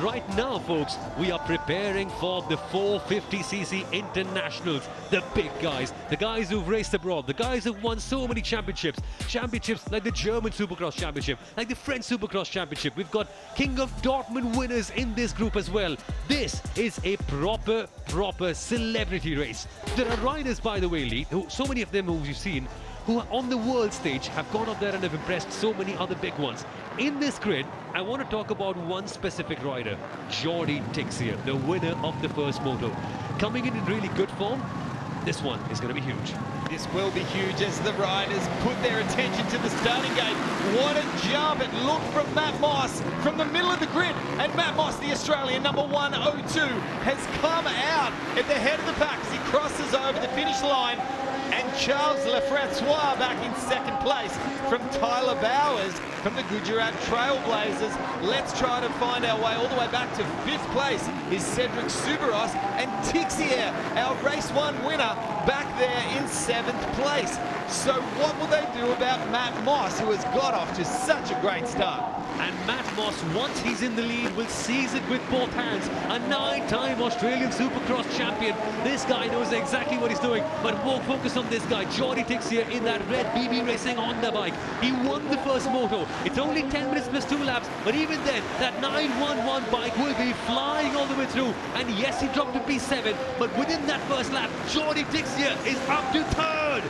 right now, folks, we are preparing for the 450cc internationals. The big guys, the guys who've raced abroad, the guys who've won so many championships like the German Supercross Championship, like the French Supercross Championship. We've got King of Dortmund winners in this group as well. This is a proper celebrity race. There are riders, by the way, Lee, so many of them who you've seen, who are on the world stage, have gone up there and have impressed so many other big ones. In this grid, I want to talk about one specific rider, Jordi Tixier, the winner of the first moto. Coming in really good form, this one is going to be huge. This will be huge as the riders put their attention to the starting gate. What a jump it looked from Matt Moss from the middle of the grid. And Matt Moss, the Australian number 102, has come out at the head of the pack as he crosses over the finish line. And Charles Lefrancois back in second place from Tyler Bowers from the Gujarat Trailblazers. Let's try to find our way all the way back to fifth place is Cedric Subaros, and Tixier, our race one winner, back there in seventh place. So what will they do about Matt Moss, who has got off to such a great start? And Matt Moss, once he's in the lead, will seize it with both hands. A 9-time Australian Supercross champion. This guy knows exactly what he's doing. But more focus on this guy, Jordi Tixier, in that red BB Racing Honda bike. He won the first moto. It's only 10 minutes plus 2 laps. But even then, that 911 bike will be flying all the way through. And yes, he dropped to P7. But within that first lap, Jordi Tixier is up to third.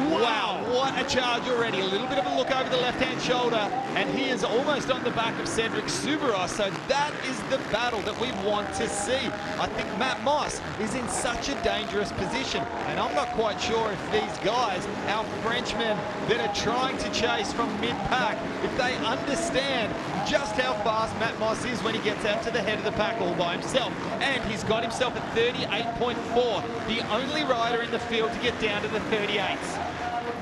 Wow, what a charge already. A little bit of a look over the left-hand shoulder, and he is almost on the back of Cedric Subaros. So that is the battle that we want to see. I think Matt Moss is in such a dangerous position, and I'm not quite sure if these guys, our Frenchmen that are trying to chase from mid-pack, if they understand just how fast Matt Moss is when he gets out to the head of the pack all by himself. And he's got himself at 38.4, the only rider in the field to get down to the 38s.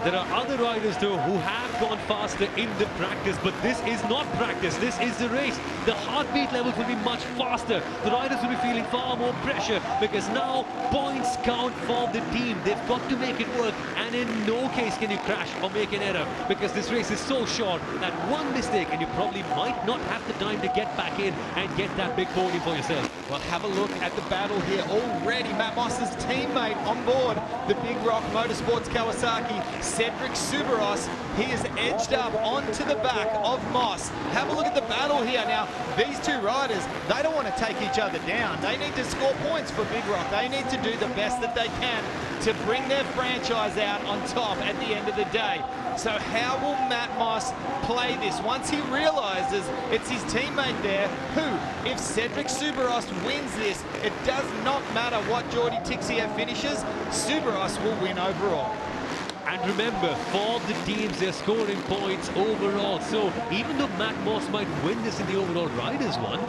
There are other riders though who have gone faster in the practice, but this is not practice, this is the race. The heartbeat levels will be much faster. The riders will be feeling far more pressure because now points count for the team. They've got to make it work, and in no case can you crash or make an error because this race is so short that one mistake and you probably might not have the time to get back in and get that big podium for yourself. Well, have a look at the battle here already. Matt Moss's teammate on board, the Big Rock Motorsports Kawasaki, Cedric Subaros. He is edged up onto the back of Moss. Have a look at the battle here. Now, these two riders, they don't want to take each other down. They need to score points for Big Rock. They need to do the best that they can to bring their franchise out on top at the end of the day. So how will Matt Moss play this once he realizes it's his teammate there who, if Cedric Subaros wins this, it does not matter what Jordi Tixier finishes, Subaros will win overall. And remember, for the teams, they're scoring points overall. So even though Matt Moss might win this in the overall riders one,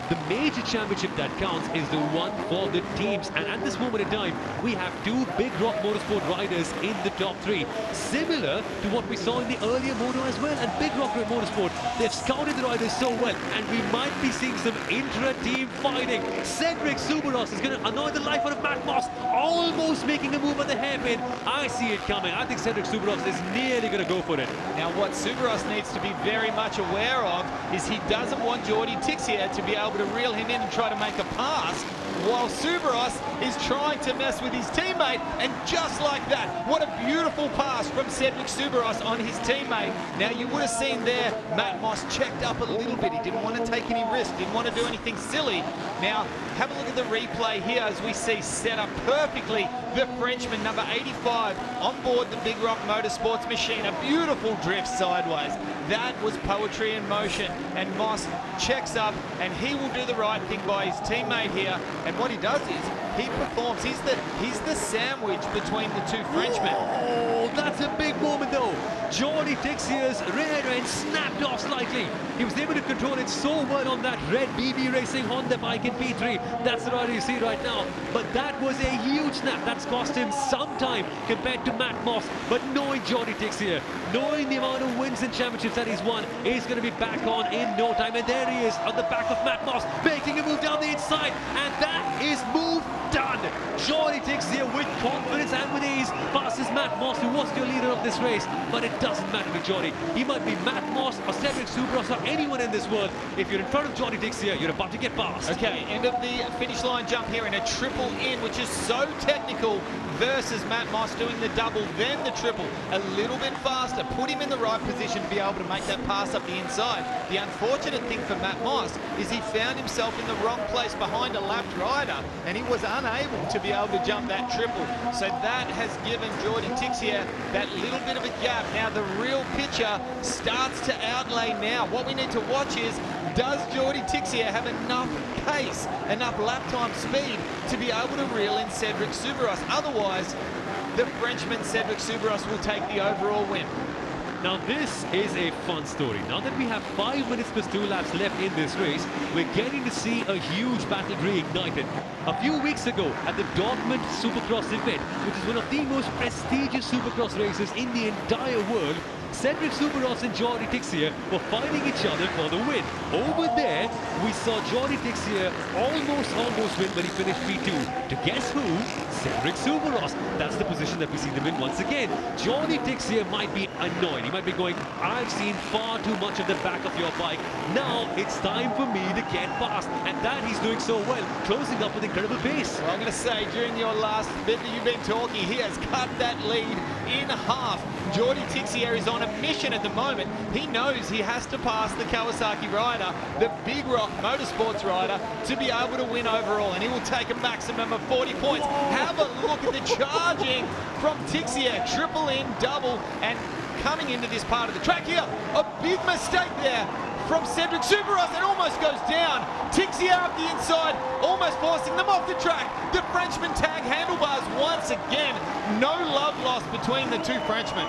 the major championship that counts is the one for the teams. And at this moment in time, we have two Big Rock Motorsport riders in the top three. Similar to what we saw in the earlier moto as well. And Big Rock Motorsport, they've scouted the riders so well. And we might be seeing some intra-team fighting. Cedric Subaros is going to annoy the life out of Matt Moss, almost making a move at the hairpin. I see it coming. I think Cedric Subaros is nearly going to go for it. Now, what Subaros needs to be very much aware of is he doesn't want Jordi Tixier to be able to reel him in and try to make a pass, while Subaros is trying to mess with his teammate. And just like that, what a beautiful pass from Cedric Subaros on his teammate. Now, you would have seen there, Matt Moss checked up a little bit. He didn't want to take any risk, didn't want to do anything silly. Now, have a look at the replay here as we see set up perfectly the Frenchman, number 85, on board the Big Rock Motorsports machine. A beautiful drift sideways. That was poetry in motion. And Moss checks up, and he will do the right thing by his teammate here. And what he does is he performs. He's the sandwich between the two Frenchmen. Oh, that's a big moment though. Jordi Tixier's rear end snapped off slightly. He was able to control it so well on that red BB Racing Honda bike in P3. That's the rider you see right now. But that was a huge snap. That's cost him some time compared to Matt Moss. But knowing Jordi Tixier, knowing the amount of wins and championships that he's won, he's going to be back on in no time. And there he is on the back of Matt Moss, making a move down the inside. And that is move done. Jordi Tixier with confidence and with ease passes Matt Matt Moss, who was your leader of this race, but it doesn't matter to Jordi. He might be Matt Moss or Cedric Soubros or anyone in this world. If you're in front of Jordi Tixia, you're about to get past. Okay, end of the finish line jump here in a triple in, which is so technical, versus Matt Moss doing the double, then the triple. A little bit faster, put him in the right position to be able to make that pass up the inside. The unfortunate thing for Matt Moss is he found himself in the wrong place behind a lapped rider, and he was unable to be able to jump that triple. So that has given Jordi Tixia that little bit of a gap. Now the real picture starts to outlay now. What we need to watch is, does Jordi Tixia have enough pace, enough lap time speed to be able to reel in Cedric Soubros? Otherwise, the Frenchman Cedric Soubros will take the overall win. Now this is a fun story. Now that we have 5 minutes plus 2 laps left in this race, we're getting to see a huge battle reignited. A few weeks ago at the Dortmund Supercross event, which is one of the most prestigious Supercross races in the entire world, Cedric Soubros and Jordi Tixia were fighting each other for the win. Over there, we saw Jordi Tixia almost win when he finished P2. To guess who? Cedric Soubros. That's the position that we see them in once again. Jordi Tixia might be annoyed. He might be going, I've seen far too much of the back of your bike. Now it's time for me to get past. And that he's doing so well, closing up with incredible pace. Well, I'm going to say, during your last bit that you've been talking, he has cut that lead in half. Jordi Tixia is on a mission at the moment. He knows he has to pass the Kawasaki rider, the Big Rock Motorsports rider, to be able to win overall, and he will take a maximum of 40 points. Have a look at the charging from Tixia. Triple in, double, and coming into this part of the track here, a big mistake there from Cedric Soubros. It almost goes down. Tixia up the inside, almost forcing them off the track. The Frenchman tag handlebars once again. No love lost between the two Frenchmen.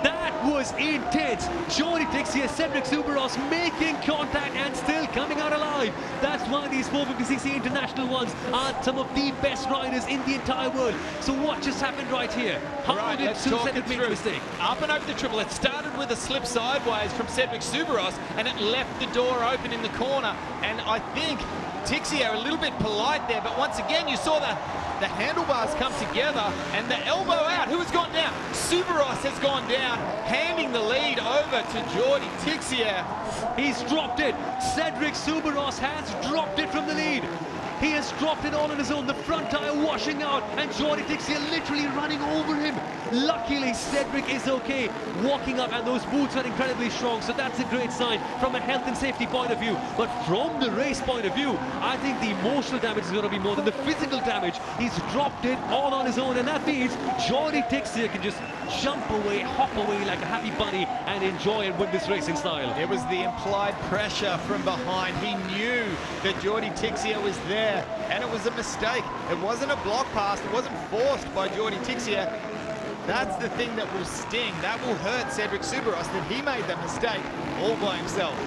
That was intense. Jordi Tixia, Cedric Soubros making contact and still coming out alive. That's why these 450cc international ones are some of the best riders in the entire world. So what just happened right here? How did Cedric make a mistake? Up and over the triple. It started with a slip sideways from Cedric Soubros, and it left the door open in the corner. And I think Tixia a little bit polite there, but once again you saw the handlebars come together and the elbow out. Who has gone down? Soubros has gone down, handing the lead over to Jordi Tixia. He's dropped it. Cedric Soubros has dropped it from the lead. He has dropped it all on his own, the front tire washing out, and Jordi Tixia literally running over him. Luckily, Cedric is okay, walking up, and those boots are incredibly strong, so that's a great sign from a health and safety point of view. But from the race point of view, I think the emotional damage is going to be more than the physical damage. He's dropped it all on his own, and that means Jordi Tixia can just jump away, hop away like a happy bunny and enjoy and win this race in style. It was the implied pressure from behind. He knew that Jordi Tixia was there, and it was a mistake. It wasn't a block pass. It wasn't forced by Jordi Tixia. That's the thing that will sting. That will hurt Cedric Soubros, that he made that mistake all by himself.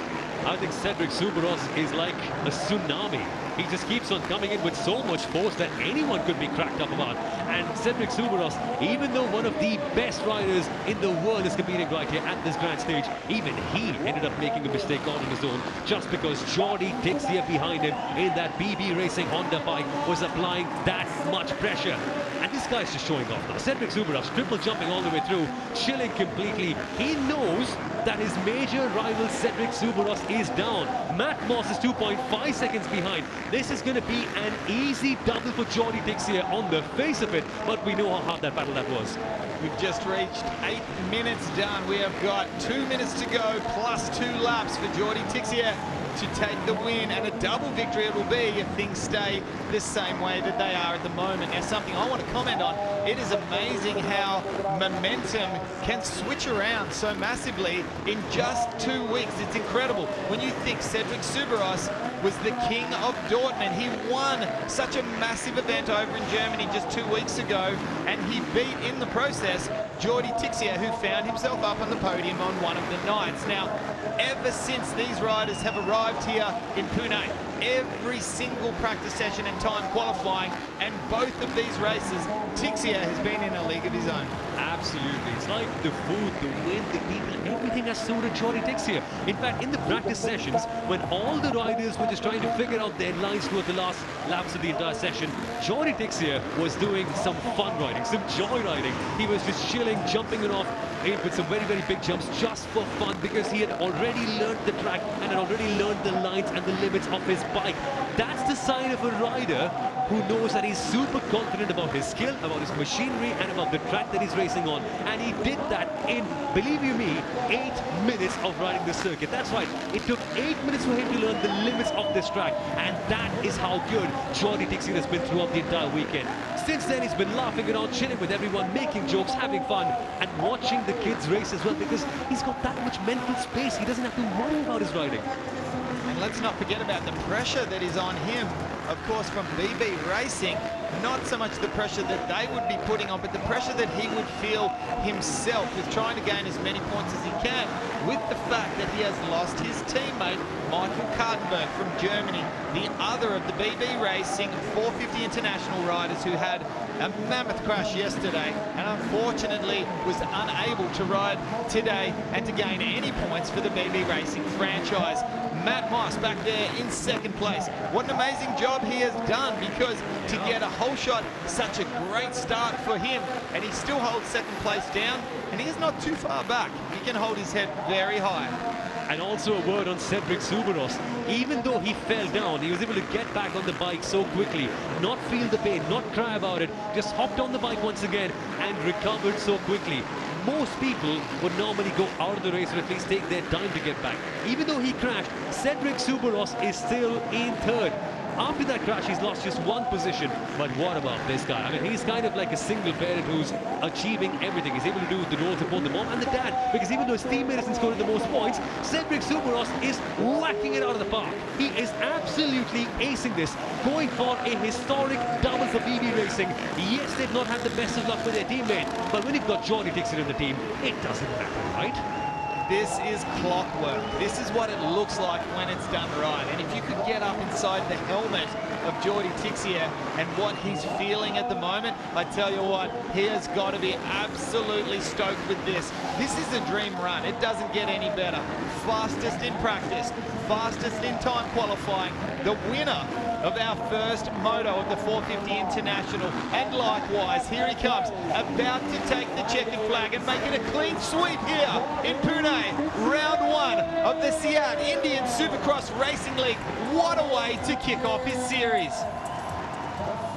I think Cedric Soubros is like a tsunami. He just keeps on coming in with so much force that anyone could be cracked up about. And Cedric Soubros, even though one of the best riders in the world is competing right here at this grand stage, even he ended up making a mistake all on his own just because Jordi Tixia behind him in that BB Racing Honda bike was applying that much pressure. And this guy's just showing off now. Cedric Soubros triple jumping all the way through, chilling completely. He knows that his major rival Cedric Soubros is down. Matt Moss is 2.5 seconds behind. This is going to be an easy double for Jordi Tixia on the face of it, but we know how hard that battle that was. We've just reached 8 minutes done. We have got 2 minutes to go, plus 2 laps for Jordi Tixia to take the win, and a double victory it will be if things stay the same way that they are at the moment. Now, something I want to comment on, it is amazing how momentum can switch around so massively in just 2 weeks. It's incredible. When you think Cedric Soubros was the king of Dortmund, he won such a massive event over in Germany just 2 weeks ago, and he beat in the process Jordi Tixia, who found himself up on the podium on one of the nights. Now, ever since these riders have arrived here in Pune. Every single practice session and time qualifying, and both of these races, Tixia has been in a league of his own. Absolutely. It's like the food, the wind, the people, everything has suited Jordy Tixia. In fact, in the practice sessions, when all the riders were just trying to figure out their lines toward the last laps of the entire session, Jordy Tixia was doing some fun riding, some joy riding. He was just chilling, jumping it off with some very, very big jumps just for fun, because he had already learned the track and had already learned the lines and the limits of his bike. That's the sign of a rider who knows that he's super confident about his skill, about his machinery, and about the track that he's racing on. And he did that in, believe you me, 8 minutes of riding the circuit. That's right, it took 8 minutes for him to learn the limits of this track, and that is how good Jordy Tixia has been throughout the entire weekend. Since then, he's been laughing around, chilling with everyone, making jokes, having fun, and watching the kids race as well, because he's got that much mental space. He doesn't have to worry about his riding. And let's not forget about the pressure that is on him, of course, from BB Racing. Not so much the pressure that they would be putting on, but the pressure that he would feel himself with trying to gain as many points as he can, with the fact that he has lost his teammate, Michael Kartenberg from Germany, the other of the BB Racing 450 international riders who had a mammoth crash yesterday and unfortunately was unable to ride today and to gain any points for the BB Racing franchise. Matt Moss back there in second place. What an amazing job he has done, because to get a whole shot, such a great start for him, and he still holds second place down, and he is not too far back. He can hold his head very high. And also a word on Cedric Supercross. Even though he fell down, he was able to get back on the bike so quickly, not feel the pain, not cry about it, just hopped on the bike once again and recovered so quickly. Most people would normally go out of the race or at least take their time to get back. Even though he crashed, Cedric Supercross is still in third. After that crash, he's lost just one position. But what about this guy? I mean, he's kind of like a single parent who's achieving everything. He's able to do the role of both the mom and the dad, because even though his teammate isn't scoring the most points, Cedric Supercross is whacking it out of the park. He is absolutely acing this, going for a historic double for BB Racing. Yes, they've not had the best of luck with their teammate, but when you've got Jordy Tixia in the team, it doesn't matter, right? This is clockwork. This is what it looks like when it's done right. And if you could get up inside the helmet of Jordy Tixia and what he's feeling at the moment, I tell you what, he has got to be absolutely stoked with this. This is a dream run. It doesn't get any better. Fastest in practice, fastest in time qualifying, the winner of our first moto of the 450 International, and likewise, here he comes, about to take the checkered flag and make it a clean sweep here in Pune, round one of the Seat Indian Supercross Racing League. What a way to kick off his series.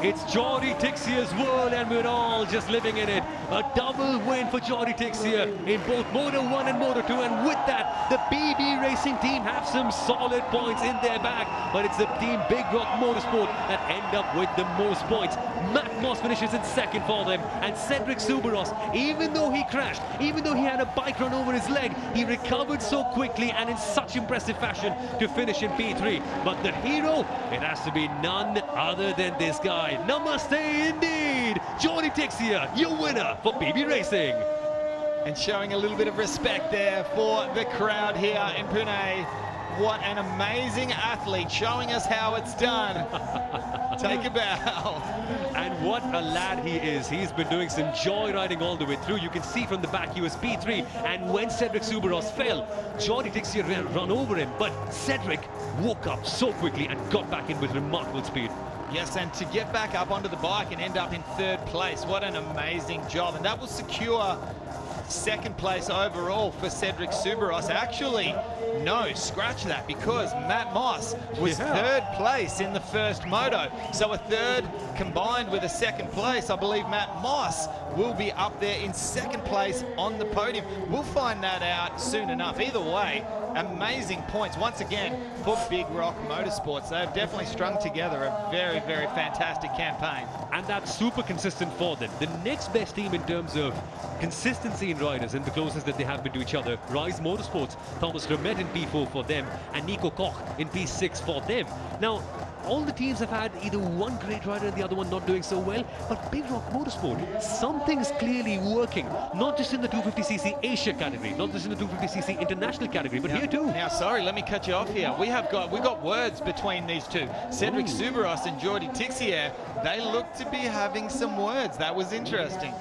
It's Jordy Tixia's world, and we're all just living in it. A double win for Jordy Tixia in both Moto 1 and Moto 2, and with that, the BB Racing team have some solid points in their bag, but it's the team Big Rock Motorsport that end up with the most points. Matt Moss finishes in second for them, and Cedric Supercross, even though he crashed, even though he had a bike run over his leg, he recovered so quickly and in such impressive fashion to finish in P3. But the hero, it has to be none other than this guy. Namaste indeed, Jordy Tixia, your winner for BB Racing. And showing a little bit of respect there for the crowd here in Pune. What an amazing athlete, showing us how it's done. Take a bow. And what a lad he is. He's been doing some joy riding all the way through. You can see from the back he was P3, and when Cedric Supercross fell, Jordy Tixia ran over him, but Cedric woke up so quickly and got back in with remarkable speed. Yes, and to get back up onto the bike and end up in third place, what an amazing job. And that will secure second place overall for Cedric Supercross. Actually, no, scratch that, because Matt Moss was third place in the first moto. So a third combined with a second place, I believe Matt Moss will be up there in second place on the podium. We'll find that out soon enough. Either way, amazing points once again for Big Rock Motorsports. They've definitely strung together a very, very fantastic campaign. And that's super consistent for them. The next best team in terms of consistency in riders and the closest that they have been to each other, Rise Motorsports, Thomas Remet in P4 for them, and Nico Koch in P6 for them. Now, all the teams have had either one great rider and the other one not doing so well. But Big Rock Motorsport, something's clearly working. Not just in the 250cc Asia category, not just in the 250cc international category, but here too. Now, sorry, let me cut you off here. We got words between these two. Cedric Soubeyras and Jordi Tixier. They look to be having some words. That was interesting.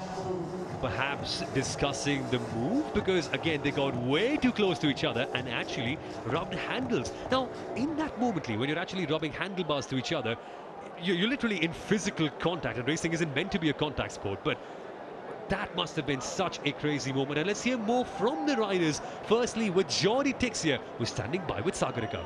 Perhaps discussing the move, because again they got way too close to each other and actually rubbed handles. Now in that momently, when you're actually rubbing handlebars to each other, you're literally in physical contact, and racing isn't meant to be a contact sport, but that must have been such a crazy moment. And let's hear more from the riders, firstly with Jordi Tixier, who's standing by with Sagarika.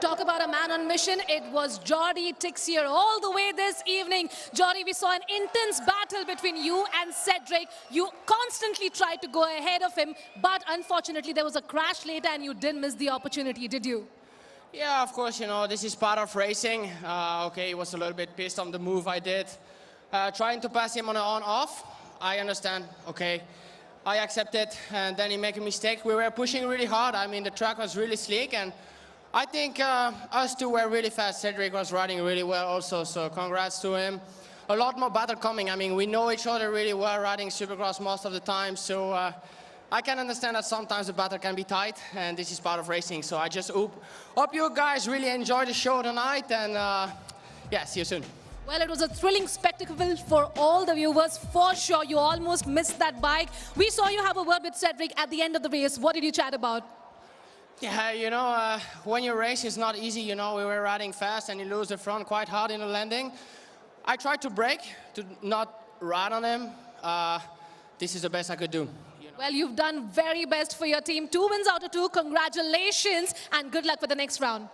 Talk about a man on mission. It was Jordi Tixier all the way this evening. Jordi, we saw an intense battle between you and Cedric. You constantly tried to go ahead of him, but unfortunately there was a crash later and you didn't miss the opportunity, did you? Yeah, of course, you know, this is part of racing. Okay, he was a little bit pissed on the move I did. Trying to pass him on an on-off, I understand, okay. I accept it, and then he made a mistake. We were pushing really hard. I mean, the track was really slick, and I think us two were really fast. Cedric was riding really well also, so congrats to him. A lot more battle coming. I mean, we know each other really well, riding Supercross most of the time, so I can understand that sometimes the battle can be tight, and this is part of racing. So I just hope you guys really enjoy the show tonight, and yeah, see you soon. Well, it was a thrilling spectacle for all the viewers, for sure. You almost missed that bike. We saw you have a word with Cedric at the end of the race. What did you chat about? Yeah, you know, when you race, it's not easy. You know, we were riding fast and you lose the front quite hard in the landing. I tried to brake, to not ride on him. This is the best I could do. You know? Well, you've done very best for your team. 2 wins out of 2. Congratulations and good luck for the next round.